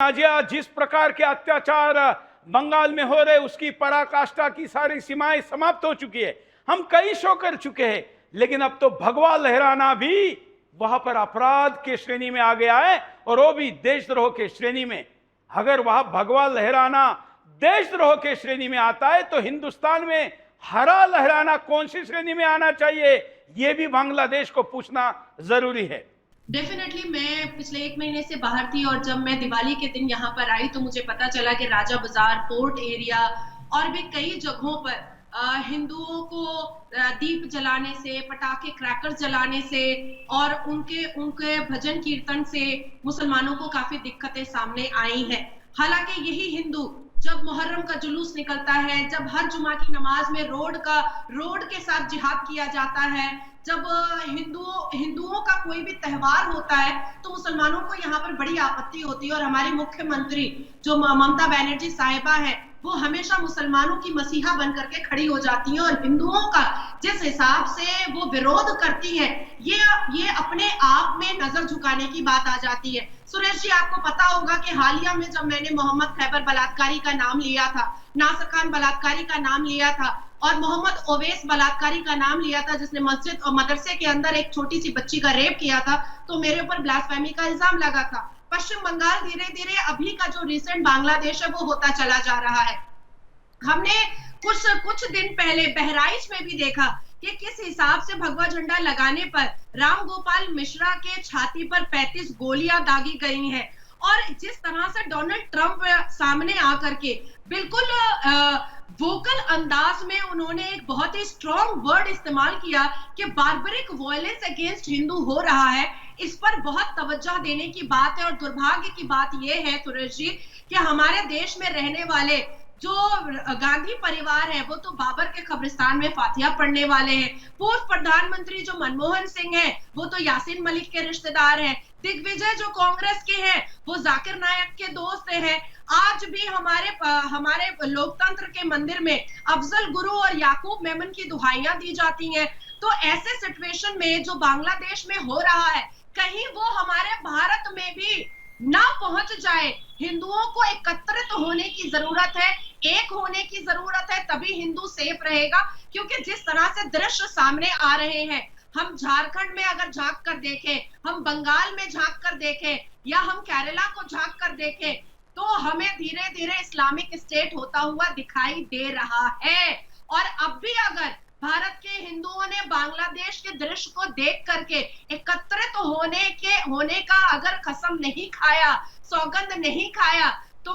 आज जिस प्रकार के अत्याचार बंगाल में हो रहे, उसकी पराकाष्ठा की सारी सीमाएं समाप्त हो चुकी है। हम कई शो कर चुके हैं, लेकिन अब तो भगवा लहराना भी वहां पर अपराध के श्रेणी में आ गया है, और वो भी देशद्रोह के श्रेणी में। अगर वहां भगवा लहराना देशद्रोह के श्रेणी में आता है, तो हिंदुस्तान में हरा लहराना कौन सी श्रेणी में आना चाहिए, यह भी बांग्लादेश को पूछना जरूरी है। डेफिनेटली मैं पिछले 1 महीने से बाहर थी, और जब मैं दिवाली के दिन यहाँ पर आई तो मुझे पता चला कि राजा बाजार, पोर्ट एरिया और भी कई जगहों पर हिंदुओं को दीप जलाने से, पटाखे क्रैकर्स जलाने से और उनके भजन कीर्तन से मुसलमानों को काफी दिक्कतें सामने आई हैं। हालांकि यही हिंदू जब मुहर्रम का जुलूस निकलता है, जब हर जुमा की नमाज में रोड के साथ जिहाद किया जाता है, जब हिंदुओं का कोई भी त्योहार होता है, तो मुसलमानों को यहाँ पर बड़ी आपत्ति होती है। और हमारी मुख्यमंत्री जो ममता बनर्जी साहिबा है, वो हमेशा मुसलमानों की मसीहा बन करके खड़ी हो जाती हैं, और हिंदुओं का जिस हिसाब से वो विरोध करती है, ये अपने आप में नजर झुकाने की बात आ जाती है। सुरेश जी, आपको पता होगा कि हालिया में जब मैंने मोहम्मद खैबर बलात्कारी का नाम लिया था, नासिर खान बलात्कारी का नाम लिया था, और मोहम्मद ओवैस बलात्कारी का नाम लिया था, जिसने मस्जिद और मदरसे के अंदर एक छोटी सी बच्ची का रेप किया था, तो मेरे ऊपर ब्लास्फेमी का इल्जाम लगा था। पश्चिम बंगाल धीरे धीरे अभी का जो रिसेंट बांग्लादेश है वो होता चला जा रहा है। हमने कुछ दिन पहले बहराइच में भी देखा कि किस हिसाब से भगवा झंडा लगाने पर राम गोपाल मिश्रा के छाती पर 35 गोलियां दागी गई हैं, और जिस तरह से डोनाल्ड ट्रंप सामने आकर के बिल्कुल वोकल अंदाज में उन्होंने एक बहुत ही स्ट्रॉन्ग वर्ड इस्तेमाल किया कि बार्बरिक वायलेंस अगेंस्ट हिंदू हो रहा है, इस पर बहुत तवज्जो देने की बात है। और दुर्भाग्य की बात यह है सुरेश जी कि हमारे देश में रहने वाले जो गांधी परिवार है, वो तो बाबर के कब्रिस्तान में फातिहा पढ़ने वाले हैं। पूर्व प्रधानमंत्री जो मनमोहन सिंह हैं, वो तो यासीन मलिक के रिश्तेदार हैं। दिग्विजय जो कांग्रेस के हैं, वो जाकिर नायक के दोस्त हैं। आज भी हमारे लोकतंत्र के मंदिर में अफजल गुरु और याकूब मेमन की दुहाइयां दी जाती हैं। तो ऐसे सिचुएशन में जो बांग्लादेश में हो रहा है, कहीं वो हमारे भारत में भी ना पहुंच जाए। हिंदुओं को एकत्रित होने की जरूरत है, एक होने की जरूरत है, तभी हिंदू सेफ रहेगा। क्योंकि जिस तरह से दृश्य सामने आ रहे हैं, हम झारखंड में अगर झांक कर देखें, हम बंगाल में झांक कर देखें, या हम केरला को झांक कर देखें, तो हमें धीरे धीरे इस्लामिक स्टेट होता हुआ दिखाई दे रहा है। और अब भी अगर भारत के हिंदुओं ने बांग्लादेश के दृश्य को देख करके एकत्रित होने का अगर कसम नहीं खाया, सौगंध नहीं खाया, तो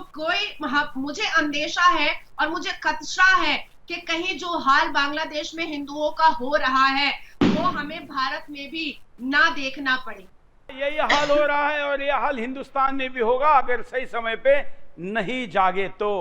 मुझे अंदेशा है और मुझे खदशा है कि कहीं जो हाल बांग्लादेश में हिंदुओं का हो रहा है, वो हमें भारत में भी ना देखना पड़े। यही हाल हो रहा है, और यह हाल हिंदुस्तान में भी होगा अगर सही समय पे नहीं जागे तो।